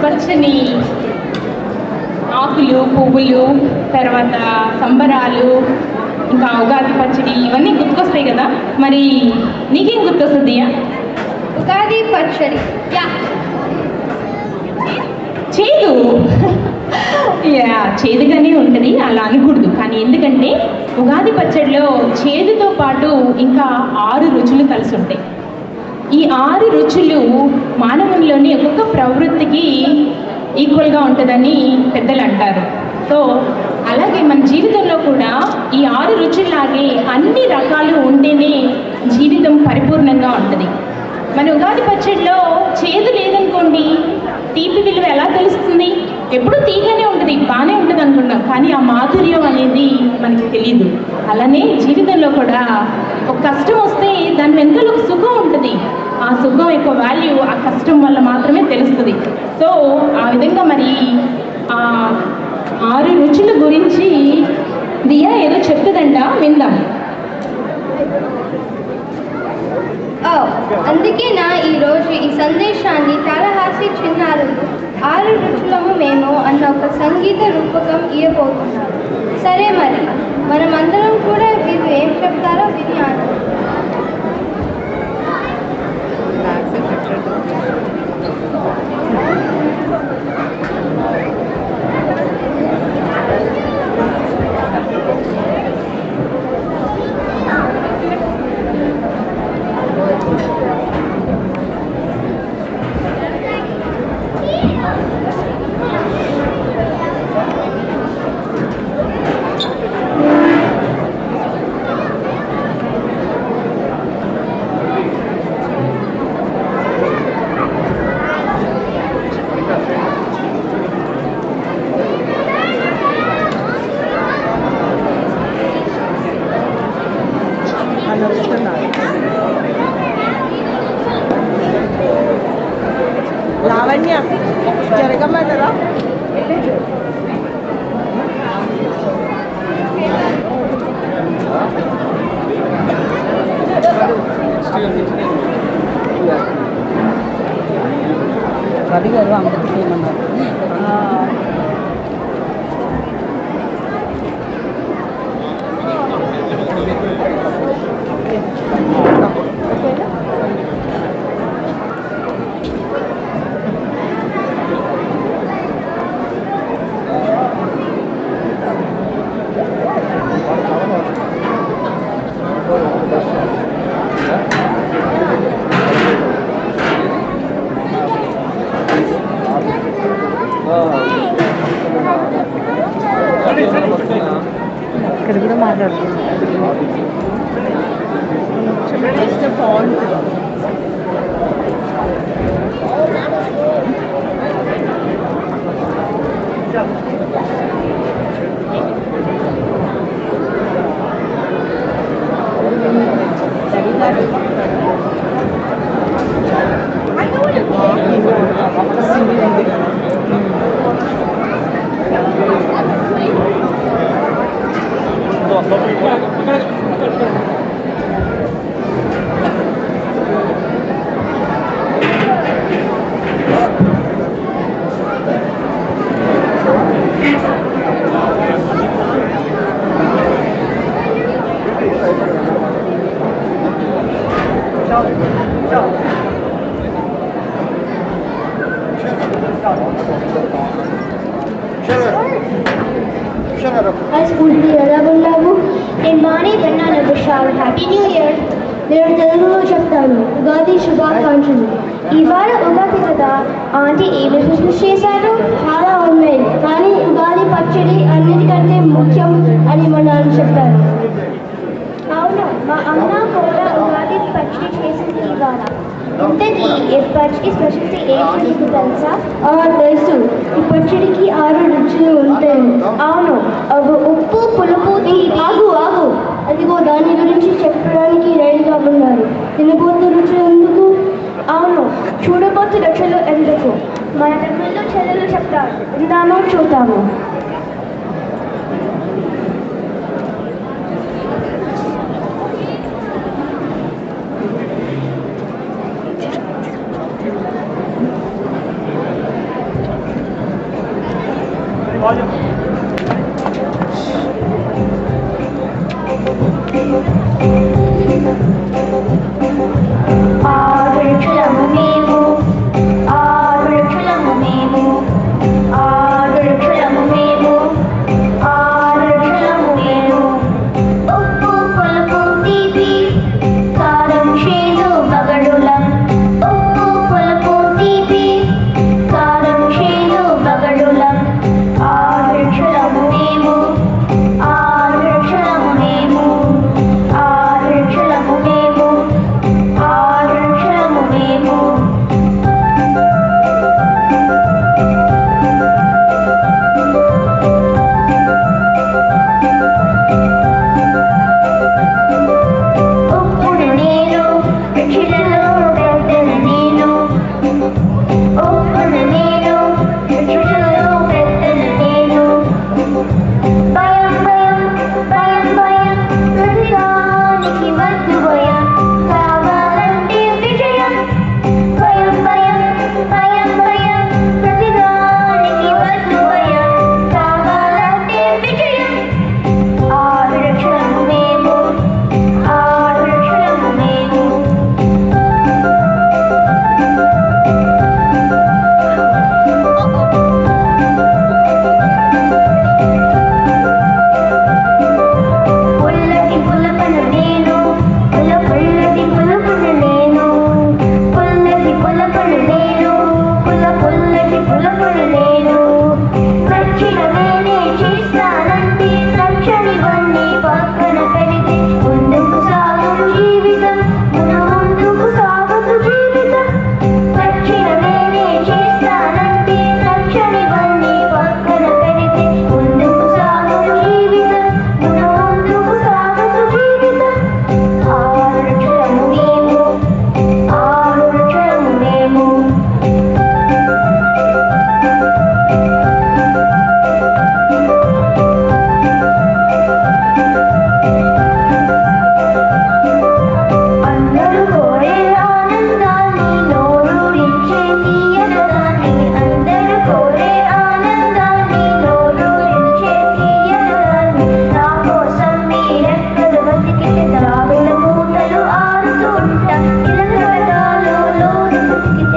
పచ్చని ఆకులు, పువ్వులు, తర్వాత సంబరాలు, ఇంకా ఉగాది పచ్చడి ఇవన్నీ గుర్తుకొస్తాయి కదా. మరి నీకేం గుర్తొస్తుంది? ఉగాది పచ్చడి చేదు. చేదుగానే ఉంటుంది, అలా అనకూడదు. కానీ ఎందుకంటే ఉగాది పచ్చడిలో చేదుతో పాటు ఇంకా 6 రుచులు కలిసి ఉంటాయి. ఈ 6 రుచులు మానవునిలోని ఒక్కొక్క ప్రవృత్తికి ఈక్వల్గా ఉంటుందని పెద్దలు అంటారు. సో అలాగే మన జీవితంలో కూడా ఈ 6 రుచుల్లాగే అన్ని రకాలు ఉంటేనే జీవితం పరిపూర్ణంగా ఉంటుంది. మన ఉగాది పచ్చడిలో చేదు లేదనుకోండి, తీపి విలువ ఎలా తెలుస్తుంది? ఎప్పుడు తీగానే ఉంటుంది, బాగానే ఉంటుంది అనుకున్నాం, కానీ ఆ మాధుర్యం అనేది మనకి తెలియదు. అలానే జీవితంలో కూడా ఒక కష్టం వస్తే దాని వెనకాల ఒక సుఖం ఉంటుంది. ఆ సుఖం యొక్క వాల్యూ ఆ కష్టం వల్ల మాత్రమే తెలుస్తుంది. సో ఆ విధంగా మరి ఆ 6 రుచుల గురించి దియా ఏదో చెప్తుందంట, విందాం. అందుకే ఈరోజు ఈ సందేశాన్ని కాళహస్తి చిన్నారులు 6 రుచులము మేము అన్న ఒక సంగీత రూపకం ఇవ్వబోతున్నారు. సరే, మరి మనమందరం కూడా వీరు ఏం చెప్తారో విని ఆనందిద్దాం. లావణ్య జరగమంటారా? రవి గారు అమృతకి ఏమన్నారు? ఇక్కడ కూడా మాట్లాడుతున్నాం. బాగుంటుంది. నేను మానే విన్నాను విశాల్. Happy new year. నేను తెలుగులో చెప్తాను. ఉగాది శుభాకాంక్షలు. ఇవాళ ఉగాది కదా, ఆంటీ ఏమి బిజినెస్ చేశారు? చాలా ఉన్నాయి, కానీ ఉగాది పచ్చడి అన్నిటికంటే ముఖ్యం అని మా నాన్న చెప్పారు. అవును, మా అమ్మ కూడా ఉగాది పచ్చడి చేసింది ఇవాళ. ఇంతకీ ఈ పచ్చడి స్పెషాలిటీ ఏంటి నీకు తెలుసా? తెలుసు. ఈ పచ్చడికి 6 రుచులు ఉంటాయి. అవును, అవి ఉప్పు, పులుపు, ఆగు ఆగు అదిగో దాని గురించి చెప్పడానికి రెడీగా ఉన్నారు. తినబోతు రుచులు ఎందుకు? అవును, చూడబోతు రుచులు ఎందుకు? మన తమ్ముళ్ళు చెల్లెలు చెప్తారు, విందామో చూద్దాము. Thank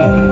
you.